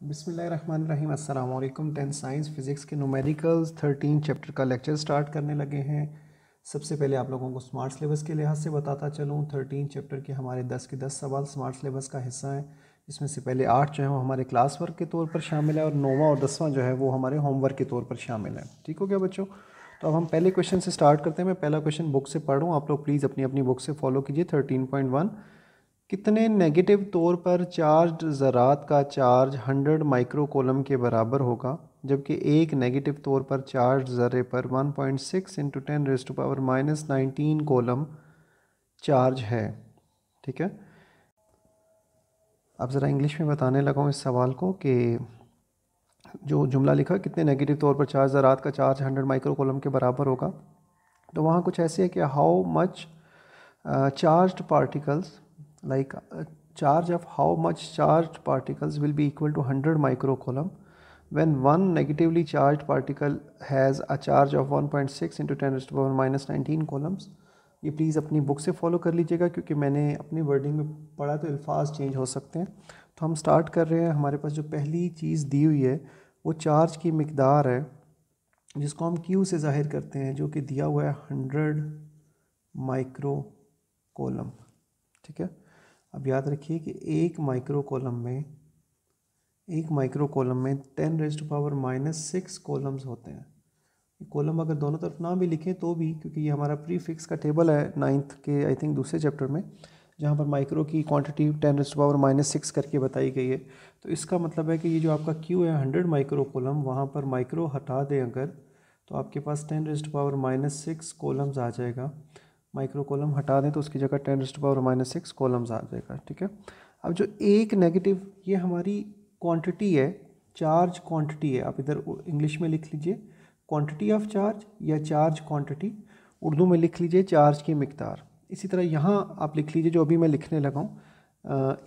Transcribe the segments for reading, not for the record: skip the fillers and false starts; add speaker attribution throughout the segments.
Speaker 1: बिस्मिल्लाहिर्रहमानिर्रहीम अस्सलाम वालेकुम। 10th साइंस फिज़िक्स के न्यूमेरिकल्स 13 चैप्टर का लेक्चर स्टार्ट करने लगे हैं। सबसे पहले आप लोगों को स्मार्ट सिलेबस के लिहाज से बताता चलूँ, 13 चैप्टर के हमारे 10 के 10 सवाल स्मार्ट सिलेबस का हिस्सा हैं। इसमें से पहले 8 जो है वो हमारे क्लास वर्क के तौर पर शामिल है और 9वां और 10वां जो है वो हमारे होमवर्क के तौर पर शामिल है। ठीक हो गया बच्चों? तो अब हम पहले क्वेश्चन से स्टार्ट करते हैं। मैं पहला क्वेश्चन बुक से पढ़ रहा हूँ, आप लोग प्लीज़ अपनी अपनी बुक से फॉलो कीजिए। 13.1, कितने नेगेटिव तौर पर चार्ज ज़रात का चार्ज 100 माइक्रो कूलम के बराबर होगा, जबकि एक नेगेटिव तौर पर चार्ज ज़रे पर 1.6 इंटू 10⁻⁻19 कूलम चार्ज है। ठीक है, अब ज़रा इंग्लिश में बताने लगा हूँ इस सवाल को कि जो जुमला लिखा, कितने नेगेटिव तौर पर चार्ज ज़रात का चार्ज 100 माइक्रो कूलम के बराबर होगा, तो वहाँ कुछ ऐसे है कि how much charged particles, like charge of how much charged particles will be equal to 100 microcoulomb when one negatively charged particle has a charge of 1.6 into 10⁻⁻19 coulombs। ये प्लीज़ अपनी बुक से फॉलो कर लीजिएगा, क्योंकि मैंने अपनी वर्डिंग में पढ़ा तो अल्फाज चेंज हो सकते हैं। तो हम स्टार्ट कर रहे हैं। हमारे पास जो पहली चीज़ दी हुई है वो चार्ज की मिकदार है, जिसको हम Q से ज़ाहिर करते हैं, जो कि दिया हुआ है 100 माइक्रो कॉलम। ठीक है, अब याद रखिए कि एक माइक्रो कॉलम में 10⁻⁻6 कॉलम्स होते हैं। कॉलम अगर दोनों तरफ ना भी लिखें तो भी, क्योंकि ये हमारा प्रीफिक्स का टेबल है 9th के आई थिंक दूसरे चैप्टर में, जहाँ पर माइक्रो की क्वांटिटी 10⁻⁻6 करके बताई गई है। तो इसका मतलब है कि ये जो आपका क्यू है 100 माइक्रो कॉलम, वहाँ पर माइक्रो हटा दें अगर, तो आपके पास 10⁻⁻6 कॉलम्स आ जाएगा। माइक्रो कॉलम हटा दें तो उसकी जगह 10⁻⁻6 कॉलम्स आ जाएगा। ठीक है, अब जो एक नेगेटिव, ये हमारी क्वांटिटी है, चार्ज क्वांटिटी है। आप इधर इंग्लिश में लिख लीजिए क्वांटिटी ऑफ चार्ज या चार्ज क्वांटिटी, उर्दू में लिख लीजिए चार्ज की मिकदार। इसी तरह यहाँ आप लिख लीजिए जो अभी मैं लिखने लगा हूँ,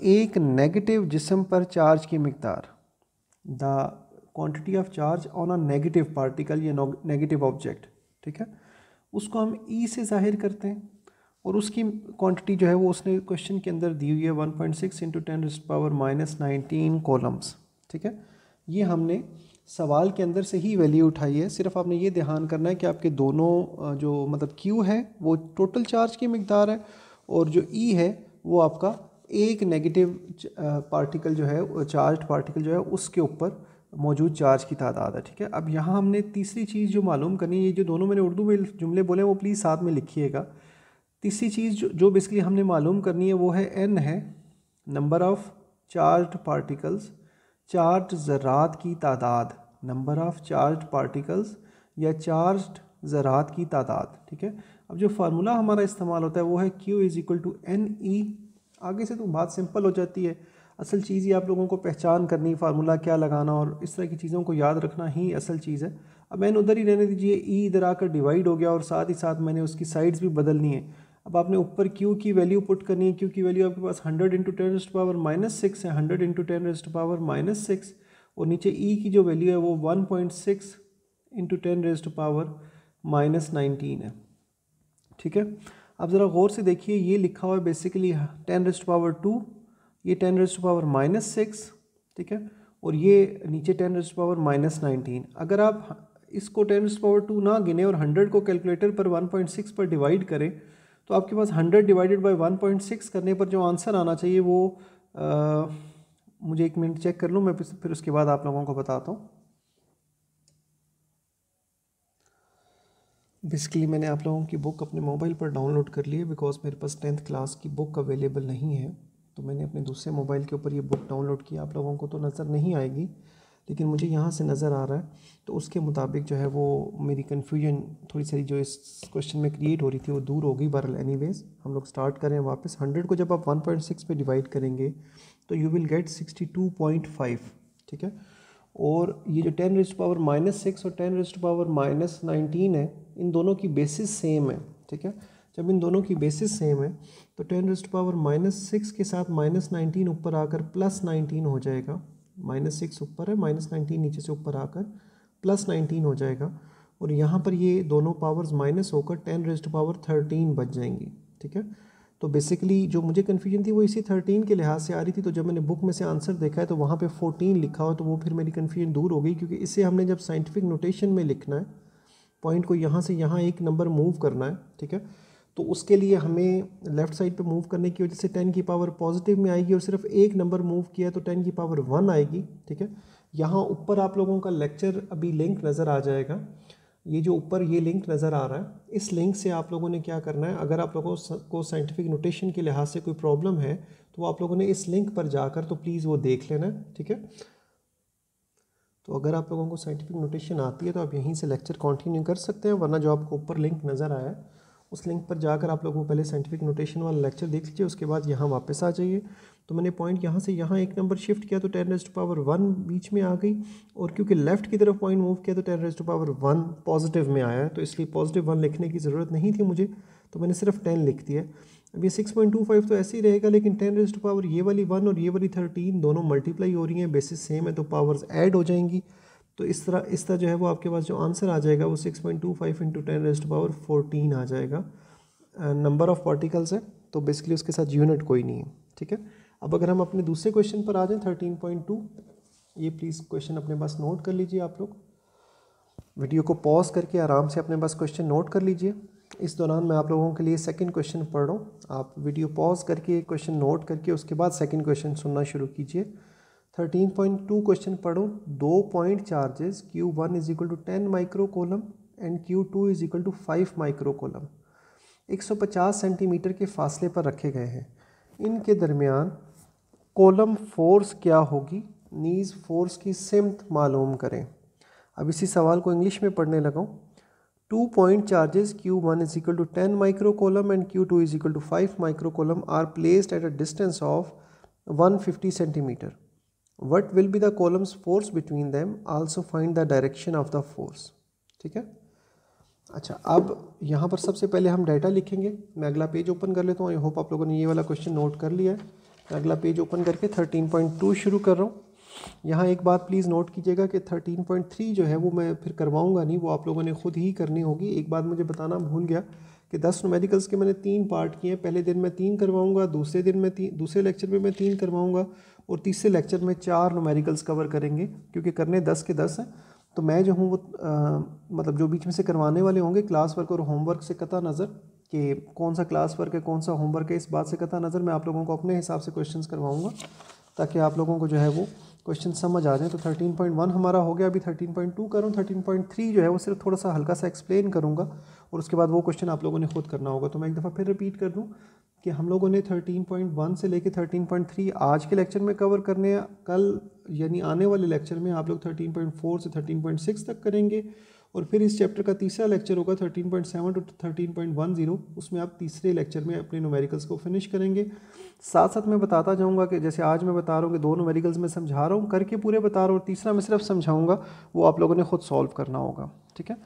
Speaker 1: एक नेगेटिव जिस्म पर चार्ज की मिकदार, the quantity of charge on a negative particle या नेगेटिव ऑब्जेक्ट। ठीक है, उसको हम ई से ज़ाहिर करते हैं और उसकी क्वांटिटी जो है वो उसने क्वेश्चन के अंदर दी हुई है 1.6 इंटू 10⁻⁻19 कॉलम्स। ठीक है, ये हमने सवाल के अंदर से ही वैल्यू उठाई है। सिर्फ आपने ये ध्यान करना है कि आपके दोनों जो मतलब क्यू है वो टोटल चार्ज की मिकदार है, और जो ई है वो आपका एक नेगेटिव पार्टिकल जो है, चार्ज पार्टिकल जो है उसके ऊपर मौजूद चार्ज की तादाद है। ठीक है, अब यहाँ हमने तीसरी चीज़ जो मालूम करनी है, ये जो दोनों मैंने उर्दू में जुमले बोले वो प्लीज़ साथ में लिखिएगा। तीसरी चीज़ जो बेसिकली हमने मालूम करनी है वो है एन है, number of charge particles, charge ज़रात की तादाद, नंबर ऑफ़ चार्ज पार्टिकल्स या चार्ज ज़रात की तादाद। ठीक है, अब जो फार्मूला हमारा इस्तेमाल होता है वो है Q is equal to NE। आगे से तो बात सिंपल हो जाती है, असल चीज़ ही आप लोगों को पहचान करनी, फार्मूला क्या लगाना और इस तरह की चीज़ों को याद रखना ही असल चीज़ है। अब मैंने उधर ही रहने दीजिए, ई इधर आकर डिवाइड हो गया और साथ ही साथ मैंने उसकी साइड्स भी बदलनी है। अब आपने ऊपर Q की वैल्यू पुट करनी है। Q की वैल्यू आपके पास 100 इंटू 10⁻⁻6 है, 100 इंटू 10⁻⁻6, और नीचे E की जो वैल्यू है वो 1.6 इंटू 10⁻⁻19 है। ठीक है, अब ज़रा गौर से देखिए, ये लिखा हुआ है बेसिकली 10⁻², ये 10⁻⁻6। ठीक है, और ये नीचे 10⁻⁻19। अगर आप इसको 10⁻² ना गिने और 100 को कैलकुलेटर पर 1.6 पर डिवाइड करें, तो आपके पास 100 डिवाइडेड बाय 1.6 करने पर जो आंसर आना चाहिए वो मुझे एक मिनट चेक कर लूँ मैं, फिर उसके बाद आप लोगों को बताता हूँ। बेसिकली मैंने आप लोगों की बुक अपने मोबाइल पर डाउनलोड कर ली है, बिकॉज मेरे पास 10th क्लास की बुक अवेलेबल नहीं है, तो मैंने अपने दूसरे मोबाइल के ऊपर ये बुक डाउनलोड की। आप लोगों को तो नज़र नहीं आएगी, लेकिन मुझे यहाँ से नज़र आ रहा है, तो उसके मुताबिक जो है वो मेरी कन्फ्यूजन थोड़ी सी जो इस क्वेश्चन में क्रिएट हो रही थी वो दूर हो गई। बहरहाल एनीवेज हम लोग स्टार्ट करें वापस। 100 को जब आप 1.6 पे डिवाइड करेंगे तो यू विल गेट 62.5। ठीक है, और ये जो 10⁻⁻6 और 10⁻⁻19 है, इन दोनों की बेसिस सेम है। ठीक है, जब इन दोनों की बेसिस सेम है तो 10⁻⁻6 के साथ -19 ऊपर आकर +19 हो जाएगा। -6 ऊपर है, -19 नीचे से ऊपर आकर +19 हो जाएगा, और यहाँ पर ये दोनों पावर्स माइनस होकर 10⁻13 बच जाएंगी। ठीक है, तो बेसिकली जो मुझे कन्फ्यूजन थी वो इसी 13 के लिहाज से आ रही थी। तो जब मैंने बुक में से आंसर देखा है तो वहाँ पे 14 लिखा हो, तो वो फिर मेरी कन्फ्यूजन दूर हो गई, क्योंकि इसे हमने जब साइंटिफिक नोटेशन में लिखना है, पॉइंट को यहाँ से यहाँ एक नंबर मूव करना है, ठीक है, तो उसके लिए हमें लेफ़्ट साइड पे मूव करने की वजह से 10 की पावर पॉजिटिव में आएगी, और सिर्फ एक नंबर मूव किया तो 10 की पावर 1 आएगी, ठीक है। यहाँ ऊपर आप लोगों का लेक्चर अभी लिंक नज़र आ जाएगा, ये जो ऊपर ये लिंक नज़र आ रहा है, इस लिंक से आप लोगों ने क्या करना है, अगर आप लोगों को साइंटिफिक नोटेशन के लिहाज से कोई प्रॉब्लम है तो आप लोगों ने इस लिंक पर जाकर तो प्लीज़ वो देख लेना है, ठीक है। तो अगर आप लोगों को साइंटिफिक नोटेशन आती है तो आप यहीं से लेक्चर कंटिन्यू कर सकते हैं, वरना जो आपको ऊपर लिंक नज़र आया है उस लिंक पर जाकर आप लोगों को पहले साइंटिफिक नोटेशन वाला लेक्चर देख लीजिए, उसके बाद यहाँ वापस आ जाइए। तो मैंने पॉइंट यहाँ से यहाँ एक नंबर शिफ्ट किया तो 10⁻1 बीच में आ गई, और क्योंकि लेफ़्ट की तरफ पॉइंट मूव किया तो 10⁻1 पॉजिटिव में आया है, तो इसलिए +1 लिखने की ज़रूरत नहीं थी मुझे, तो मैंने सिर्फ 10 लिख दिया। अब ये 6.25 तो ऐसे ही रहेगा, लेकिन 10⁻, ये वाली 1 और ये वाली 13 दोनों मल्टीप्लाई हो रही हैं, बेसिस सेम है तो पावर्स ऐड हो जाएंगी। तो इस तरह जो है वो आपके पास जो आंसर आ जाएगा वो 6.25 × 10⁻14 आ जाएगा। नंबर ऑफ़ पार्टिकल्स है, तो बेसिकली उसके साथ यूनिट कोई नहीं है, ठीक है। अब अगर हम अपने दूसरे क्वेश्चन पर आ जाएं 13.2, ये प्लीज़ क्वेश्चन अपने पास नोट कर लीजिए। आप लोग वीडियो को पॉज करके आराम से अपने पास क्वेश्चन नोट कर लीजिए। इस दौरान मैं आप लोगों के लिए सेकंड क्वेश्चन पढ़ रहा हूँ, आप वीडियो पॉज करके क्वेश्चन नोट करके उसके बाद सेकंड क्वेश्चन सुनना शुरू कीजिए। 13.2 क्वेश्चन पढ़ो। 2 point charges Q1 = 10 micro coulomb and Q2 = 5 micro coulomb 150 centimetre के फासले पर रखे गए हैं। इनके दरमियान कोलम फोर्स क्या होगी, नीज फोर्स की सिमत मालूम करें। अब इसी सवाल को इंग्लिश में पढ़ने लगा हूँ। 2 point charges Q1 = 10 micro coulomb and Q2 = 5 micro coulomb are placed at a distance of 150 centimetre. What will be the column's force between them? Also find the direction of the force। ठीक है। अच्छा, अब यहाँ पर सबसे पहले हम data लिखेंगे। मैं अगला पेज ओपन कर लेता हूँ। आई होप आप लोगों ने ये वाला क्वेश्चन नोट कर लिया है। मैं अगला पेज ओपन करके 13.2 शुरू कर रहा हूँ। यहाँ एक बात प्लीज़ नोट कीजिएगा कि 13.3 जो है वो मैं फिर करवाऊँगा नहीं, वो आप लोगों ने खुद ही करनी होगी। एक बात मुझे बताना भूल गया कि 10 न्यूमेरिकल्स के मैंने 3 पार्ट किए हैं। पहले दिन मैं 3 करवाऊँगा, दूसरे दिन मैं दूसरे लेक्चर में मैं 3 करवाऊँगा, और तीसरे लेक्चर में 4 न्यूमेरिकल्स कवर करेंगे, क्योंकि करने 10 के 10 हैं। तो मैं जो हूँ वो मतलब जो बीच में से करवाने वाले होंगे क्लास वर्क और होमवर्क से कता नज़र कि कौन सा क्लास वर्क है कौन सा होमवर्क है, इस बात से कता नज़र मैं आप लोगों को अपने हिसाब से क्वेश्चंस करवाऊँगा, ताकि आप लोगों को जो है वो क्वेश्चन समझ आ जाए। तो 13.1 हमारा हो गया। अभी 13.2 करूँ। 13.3 जो है वो सिर्फ थोड़ा सा हल्का सा एक्सप्लेन करूँगा, और उसके बाद वो क्वेश्चन आप लोगों ने खुद करना होगा। तो मैं एक दफ़ा फिर रिपीट कर दूँ कि हम लोगों ने 13.1 से लेके 13.3 आज के लेक्चर में कवर करने हैं। कल यानी आने वाले लेक्चर में आप लोग 13.4 से 13.6 तक करेंगे, और फिर इस चैप्टर का तीसरा लेक्चर होगा 13.7 टू 13.10। उसमें आप तीसरे लेक्चर में अपने न्यूमेरिकल्स को फिनिश करेंगे। साथ साथ मैं बताता जाऊंगा कि जैसे आज मैं बता रहा हूँ कि 2 न्यूमेरिकल्स मैं समझा रहा हूँ करके पूरे बता रहा हूँ, और तीसरा मैं सिर्फ समझाऊंगा, वो आप लोगों ने खुद सॉल्व करना होगा, ठीक है।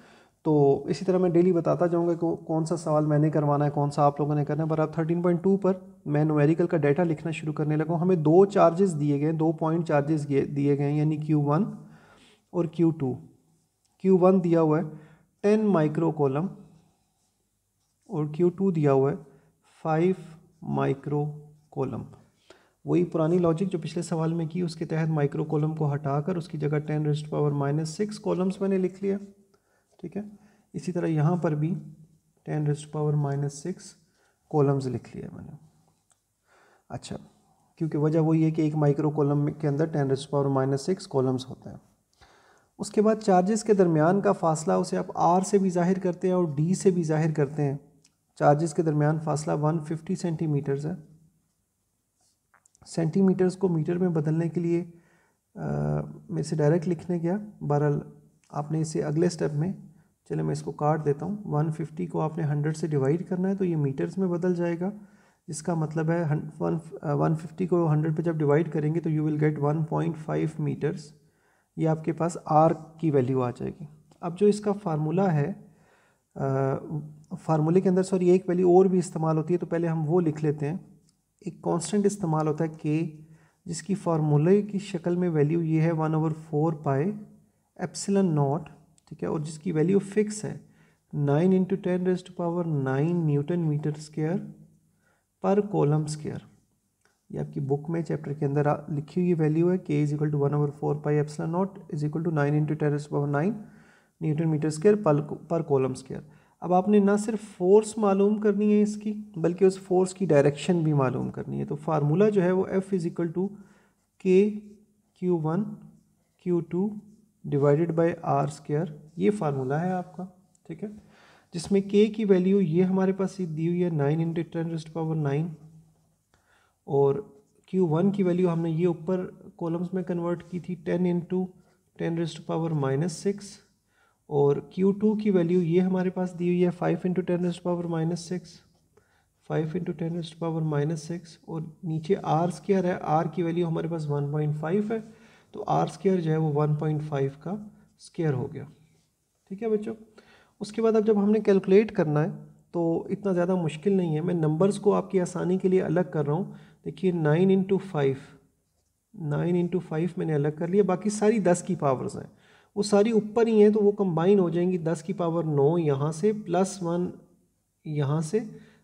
Speaker 1: तो इसी तरह मैं डेली बताता जाऊंगा कि कौन सा सवाल मैंने करवाना है, कौन सा आप लोगों ने करना है। पर आप 13.2 पर मैं न्यूमेरिकल का डाटा लिखना शुरू करने लगा हूँ। हमें 2 चार्जेस दिए गए, 2 पॉइंट चार्जेस दिए गए हैं, यानी Q1 और Q2। Q1 दिया हुआ है 10 माइक्रो कोलम और Q2 दिया हुआ है 5 माइक्रो कोलम। वही पुरानी लॉजिक जो पिछले सवाल में की, उसके तहत माइक्रो कोलम को हटाकर उसकी जगह 10⁻⁻6 कॉलम्स मैंने लिख लिया, ठीक है। इसी तरह यहाँ पर भी 10⁻⁻6 कॉलम्स लिख लिया मैंने। अच्छा, क्योंकि वजह वही है कि एक माइक्रो कोलम के अंदर 10⁻⁻6 कॉलम्स होते हैं। उसके बाद चार्जेस के दरमियान का फासला, उसे आप R से भी जाहिर करते हैं और D से भी जाहिर करते हैं। चार्जेस के दरमियान फासला 150 सेंटीमीटर्स है। सेंटीमीटर्स को मीटर में बदलने के लिए मेरे से डायरेक्ट लिखने गया, बहरहाल आपने इसे अगले स्टेप में, चले मैं इसको काट देता हूँ। 150 को आपने 100 से डिवाइड करना है तो ये मीटर्स में बदल जाएगा, जिसका मतलब है 150 को 100 पे जब डिवाइड करेंगे तो यू विल गेट 1.5 मीटर्स। ये आपके पास R की वैल्यू आ जाएगी। अब जो इसका फार्मूला है, फार्मूले के अंदर सॉरी एक वैल्यू और भी इस्तेमाल होती है, तो पहले हम वो लिख लेते हैं। एक कांस्टेंट इस्तेमाल होता है K, जिसकी फार्मूले की शक्ल में वैल्यू ये है 1/4 पाई एप्सिलॉन नॉट, ठीक है, और जिसकी वैल्यू फिक्स है 9 × 10⁻⁹ न्यूटन मीटर स्क्वायर पर कॉलम स्क्वायर। ये आपकी बुक में चैप्टर के अंदर लिखी हुई वैल्यू है, k is equal to 1/4πε0 is equal to 9 × 10⁹ newton metre square पर कॉलम स्क्वायर। अब आपने ना सिर्फ फोर्स मालूम करनी है इसकी, बल्कि उस फोर्स की डायरेक्शन भी मालूम करनी है। तो फार्मूला जो है वो F is equal to KQ1 Q2 divided by R square, ये फार्मूला है आपका, ठीक है, जिसमें K की वैल्यू ये हमारे पास दी हुई है 9 × 10⁹ और Q1 की वैल्यू हमने ये ऊपर कॉलम्स में कन्वर्ट की थी 10 × 10⁻⁶ और Q2 की वैल्यू ये हमारे पास दी हुई है 5 × 10⁻⁶, 5 × 10⁻⁶, और नीचे R स्क्वायर है, R की वैल्यू हमारे पास 1.5 है, तो R स्क्वायर जो है वो 1.5 का स्क्वायर हो गया, ठीक है बच्चों। उसके बाद अब जब हमने कैलकुलेट करना है तो इतना ज़्यादा मुश्किल नहीं है, मैं नंबर्स को आपकी आसानी के लिए अलग कर रहा हूँ। देखिए 9 × 5 मैंने अलग कर लिया, बाकी सारी 10 की पावर्स हैं, वो सारी ऊपर ही हैं तो वो कंबाइन हो जाएंगी। 10 की पावर 9 यहाँ से, +1 यहाँ से,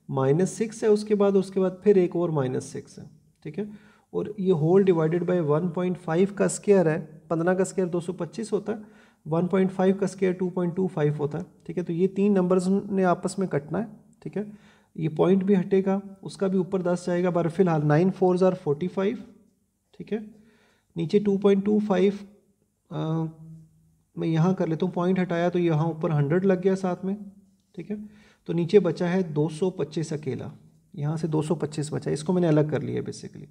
Speaker 1: -6 है उसके बाद फिर एक और -6 है, ठीक है, और ये होल डिवाइडेड बाय 1.5 का स्क्वायर है, 15 का स्क्वायर 225 होता है, 1.5 का स्क्वायर 2.25 होता है, ठीक है। तो ये तीन नंबर्स ने आपस में कटना है, ठीक है, ये पॉइंट भी हटेगा, उसका भी ऊपर 10 जाएगा, पर फिलहाल 9 4 = 45, ठीक है। नीचे 2.25 मैं यहाँ कर लेता हूँ, पॉइंट हटाया तो यहाँ ऊपर 100 लग गया साथ में, ठीक है। तो नीचे बचा है 225 अकेला, यहाँ से 225 बचा, इसको मैंने अलग कर लिया बेसिकली।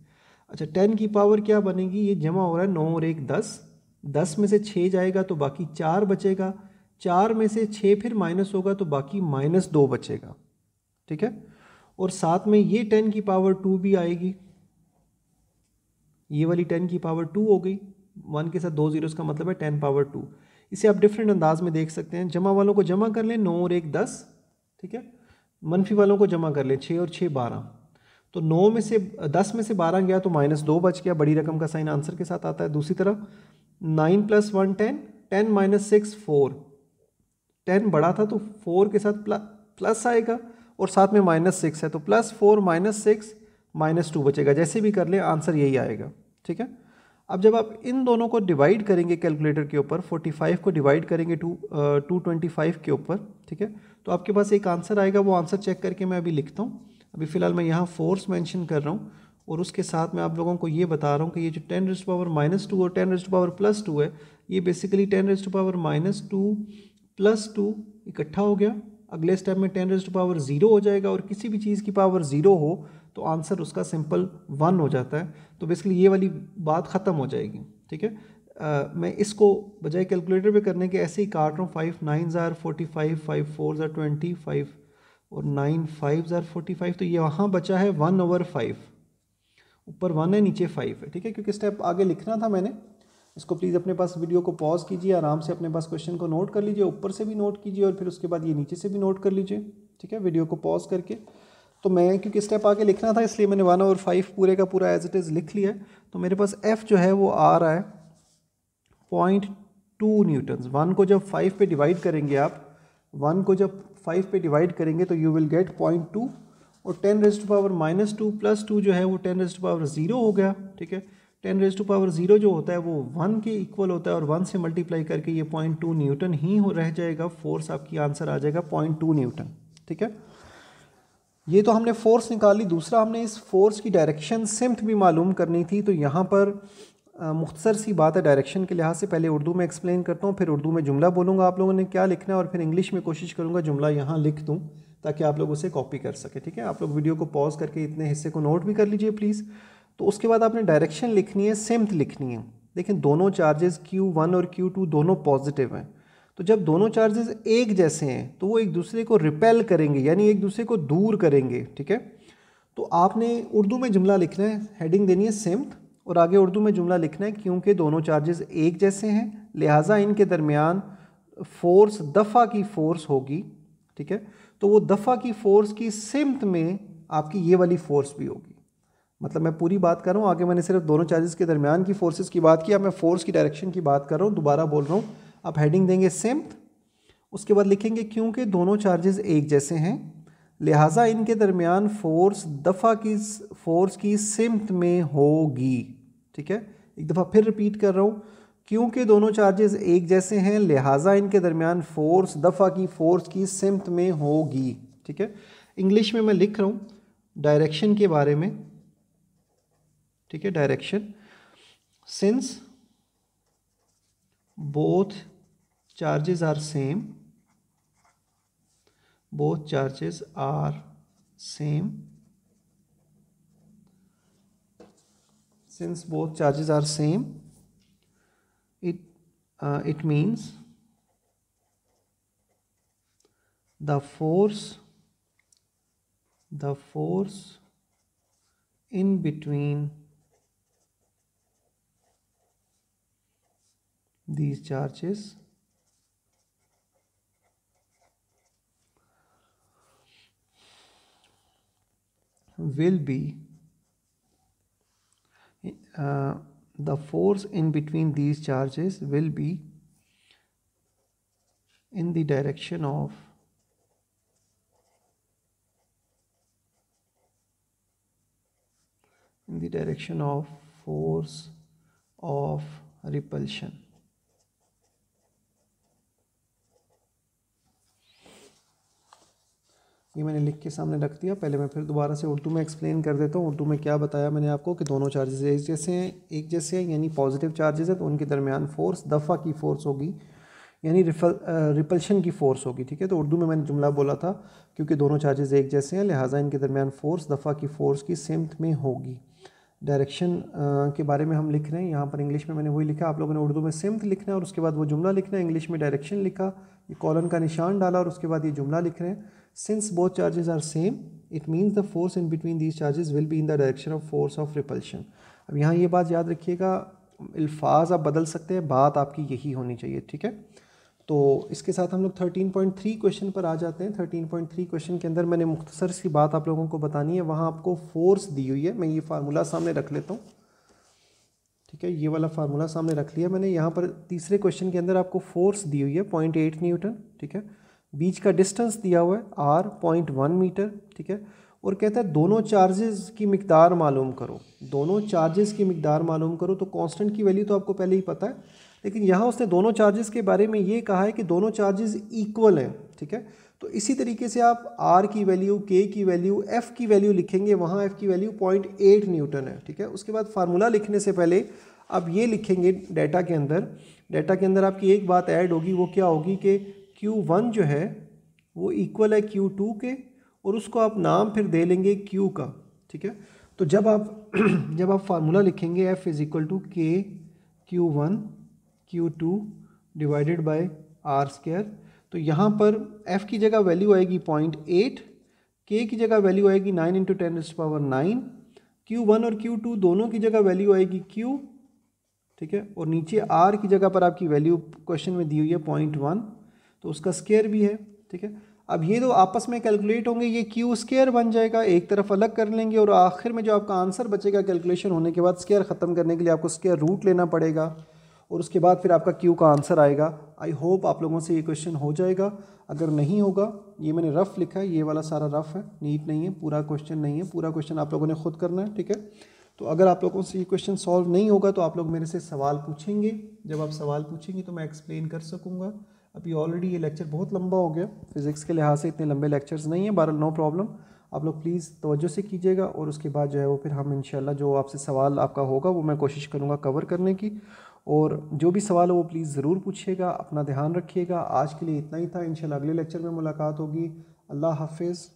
Speaker 1: अच्छा 10 की पावर क्या बनेगी, ये जमा हो रहा है 9 और 1 10, 10 में से 6 जाएगा तो बाकी 4 बचेगा, 4 में से 6 फिर माइनस होगा तो बाकी -2 बचेगा, ठीक है। और साथ में ये 10 की पावर 2 भी आएगी, ये वाली 10 की पावर 2 हो गई, 1 के साथ 2 जीरोस का मतलब है 10 पावर 2। इसे आप डिफरेंट अंदाज में देख सकते हैं, जमा वालों को जमा कर लें 9 और 1 10, ठीक है, मनफी वालों को जमा कर लें 6 और 6 12, तो 9 में से 10 में से 12 गया तो -2 बच गया, बड़ी रकम का साइन आंसर के साथ आता है। दूसरी तरफ 9 + 1 10, 10 - 6 4, 10 बड़ा था तो 4 के साथ प्लस आएगा और साथ में -6 है तो +4 -6 -2 बचेगा, जैसे भी कर ले आंसर यही आएगा, ठीक है। अब जब आप इन दोनों को डिवाइड करेंगे कैलकुलेटर के ऊपर, 45 को डिवाइड करेंगे 225 के ऊपर, ठीक है, तो आपके पास एक आंसर आएगा। वो आंसर चेक करके मैं अभी लिखता हूँ। अभी फ़िलहाल मैं यहाँ फोर्स मेंशन कर रहा हूँ और उसके साथ मैं आप लोगों को ये बता रहा हूँ कि ये जो 10⁻⁻² और 10⁻+2 है, ये बेसिकली 10⁻⁻² +2 इकट्ठा हो गया। अगले स्टेप में 10⁻0 हो जाएगा और किसी भी चीज़ की पावर 0 हो तो आंसर उसका सिंपल 1 हो जाता है। तो बेसिकली ये वाली बात ख़त्म हो जाएगी, ठीक है। मैं इसको बजाय कैलकुलेटर पे करने के ऐसे ही काट रहा हूँ। 5 9 = 45, 5 4 = 20, 5 और 9 5 = 45, तो ये वहाँ बचा है 1/5, ऊपर 1 है नीचे 5 है, ठीक है। क्योंकि स्टेप आगे लिखना था मैंने, इसको प्लीज़ अपने पास वीडियो को पॉज कीजिए, आराम से अपने पास क्वेश्चन को नोट कर लीजिए, ऊपर से भी नोट कीजिए और फिर उसके बाद ये नीचे से भी नोट कर लीजिए, ठीक है, वीडियो को पॉज करके। तो मैं क्योंकि स्टेप आगे लिखना था इसलिए मैंने 1/5 पूरे का पूरा एज इट इज़ लिख लिया है। तो मेरे पास F जो है वो आ रहा है 0.2 न्यूटन्स। 1 को जब 5 पे डिवाइड करेंगे आप, 1 को जब 5 पे डिवाइड करेंगे तो यू विल गेट 0.2 और 10⁻² + 2 जो है वो 10⁻0 हो गया, ठीक है। 10⁻0 जो होता है वो 1 के इक्वल होता है और 1 से मल्टीप्लाई करके ये 0.2 न्यूटन ही रह जाएगा। फोर्स आपकी आंसर आ जाएगा 0.2 न्यूटन, ठीक है। ये तो हमने फोर्स निकाली। दूसरा हमने इस फोर्स की डायरेक्शन सिम्थ भी मालूम करनी थी। तो यहाँ पर मुख्तसर सी बात है डायरेक्शन के लिहाज से, पहले उर्दू में एक्सप्लेन करता हूँ, फिर उर्दू में जुमला बोलूँगा आप लोगों ने क्या लिखना है और फिर इंग्लिश में कोशिश करूँगा जुमला यहाँ लिख दूँ ताकि आप लोग उसे कॉपी कर सकें, ठीक है। आप लोग वीडियो को पॉज करके इतने हिस्से को नोट भी कर लीजिए प्लीज़। तो उसके बाद आपने डायरेक्शन लिखनी है, सिम्थ लिखनी है। देखिए दोनों चार्जेस Q1 और Q2 दोनों पॉजिटिव हैं, तो जब दोनों चार्जेस एक जैसे हैं तो वो एक दूसरे को रिपेल करेंगे, यानी एक दूसरे को दूर करेंगे, ठीक है। तो आपने उर्दू में जुमला लिखना है, हेडिंग देनी है सिम्थ और आगे उर्दू में जुमला लिखना है क्योंकि दोनों चार्जेस एक जैसे हैं लिहाजा इनके दरमियान फोर्स दफ़ा की फोर्स होगी, ठीक है। तो वो दफ़ा की फोर्स की सिम्थ में आपकी ये वाली फोर्स भी होगी। मतलब मैं पूरी बात कर रहा हूँ, आगे मैंने सिर्फ दोनों चार्जेस के दरमियान की फोर्सेस की बात की, अब मैं फोर्स की डायरेक्शन की बात कर रहा हूँ। दोबारा बोल रहा हूँ, आप हेडिंग देंगे सिम्थ, उसके बाद लिखेंगे क्योंकि दोनों चार्जेस एक जैसे हैं लिहाजा इनके दरमियान फोर्स की सिमत में होगी। ठीक है, एक दफ़ा फिर रिपीट कर रहा हूँ, क्योंकि दोनों चार्जेस एक जैसे हैं लिहाजा इनके दरमियान फोर्स की सिमत में होगी। ठीक है, इंग्लिश में मैं लिख रहा हूँ डायरेक्शन के बारे में। ठीक है, direction, since both charges are same, since both charges are same, it means the force in between these charges will be the force in between these charges will be in the direction of force of repulsion। ये मैंने लिख के सामने रख दिया। पहले मैं फिर दोबारा से उर्दू में एक्सप्लेन कर देता हूँ। उर्दू में क्या बताया मैंने आपको कि दोनों चार्जेस एक जैसे हैं यानी पॉजिटिव चार्जेस है तो उनके दरमियान फोर्स दफ़ा की फोर्स होगी यानी रिपल्शन की फोर्स होगी। ठीक है, तो उर्दू में मैंने जुमला बोला था क्योंकि दोनों चार्जेस एक जैसे हैं लिहाजा इनके दरमियान फोर्स दफ़ा की फोर्स की सिमत में होगी। डायरेक्शन के बारे में हम लिख रहे हैं, यहाँ पर इंग्लिश में मैंने वही लिखा, आप लोगों ने उर्दू में सिमत लिखना है और उसके बाद वो जुमला लिखना है। इंग्लिश में डायरेक्शन लिखा, ये कॉलन का निशान डाला और उसके बाद ये जुमला लिख रहे हैं। Since both charges are same it means the force in between these charges will be in the direction of force of repulsion. अब यहाँ ये बात याद रखिएगा, अल्फाज आप बदल सकते हैं, बात आपकी यही होनी चाहिए। ठीक है, तो इसके साथ हम लोग 13.3 क्वेश्चन पर आ जाते हैं। 13.3 क्वेश्चन के अंदर मैंने मुख्तसर सी बात आप लोगों को बतानी है। वहाँ आपको फोर्स दी हुई है, मैं ये फार्मूला सामने रख लेता हूँ। ठीक है, ये वाला फार्मूला सामने रख लिया मैंने। यहाँ पर तीसरे क्वेश्चन के अंदर आपको फोर्स दी हुई है 0.8 न्यूटन। ठीक है, बीच का डिस्टेंस दिया हुआ है r 0.1 मीटर। ठीक है, और कहता है दोनों चार्जेस की मिकदार मालूम करो। दोनों चार्जेस की मिकदार मालूम करो, तो कांस्टेंट की वैल्यू तो आपको पहले ही पता है, लेकिन यहाँ उसने दोनों चार्जेस के बारे में ये कहा है कि दोनों चार्जेस इक्वल हैं। ठीक है, तो इसी तरीके से आप r की वैल्यू, k की वैल्यू, f की वैल्यू लिखेंगे। वहाँ f की वैल्यू 0.8 न्यूटन है। ठीक है, उसके बाद फार्मूला लिखने से पहले आप ये लिखेंगे डाटा के अंदर आपकी एक बात ऐड होगी, वो क्या होगी कि Q1 जो है वो इक्वल है Q2 के, और उसको आप नाम फिर दे लेंगे Q का। ठीक है, तो जब आप फार्मूला लिखेंगे F is equal to K Q1 Q2 divided by R square, तो यहाँ पर F की जगह वैल्यू आएगी 0.8, K की जगह वैल्यू आएगी 9 इंटू 10⁻⁹, Q1 और Q2 दोनों की जगह वैल्यू आएगी Q। ठीक है, और नीचे R की जगह पर आपकी वैल्यू क्वेश्चन में दी हुई है 0.1, तो उसका स्क्वायर भी है। ठीक है, अब ये दो आपस में कैलकुलेट होंगे, ये क्यू स्क्वायर बन जाएगा, एक तरफ अलग कर लेंगे और आखिर में जो आपका आंसर बचेगा कैलकुलेशन होने के बाद, स्क्वायर ख़त्म करने के लिए आपको स्क्वायर रूट लेना पड़ेगा और उसके बाद फिर आपका क्यू का आंसर आएगा। आई होप आप लोगों से ये क्वेश्चन हो जाएगा। अगर नहीं होगा, ये मैंने रफ़ लिखा है, ये वाला सारा रफ़ है, नीट नहीं है, पूरा क्वेश्चन नहीं है, पूरा क्वेश्चन आप लोगों ने खुद करना है। ठीक है, तो अगर आप लोगों से ये क्वेश्चन सॉल्व नहीं होगा तो आप लोग मेरे से सवाल पूछेंगे। जब आप सवाल पूछेंगे तो मैं एक्सप्लेन कर सकूँगा। अभी ऑलरेडी ये लेक्चर बहुत लंबा हो गया, फिज़िक्स के लिहाज से इतने लंबे लेक्चर्स नहीं हैं, बहरहाल नो प्रॉब्लम। आप लोग प्लीज़ तवज्जो से कीजिएगा और उसके बाद जो है वो फिर हम इंशाल्लाह जो आपसे सवाल आपका होगा वो मैं कोशिश करूँगा कवर करने की, और जो भी सवाल हो वो प्लीज़ ज़रूर पूछिएगा। अपना ध्यान रखिएगा। आज के लिए इतना ही था, इंशाल्लाह अगले लेक्चर में मुलाकात होगी। अल्लाह हाफिज़।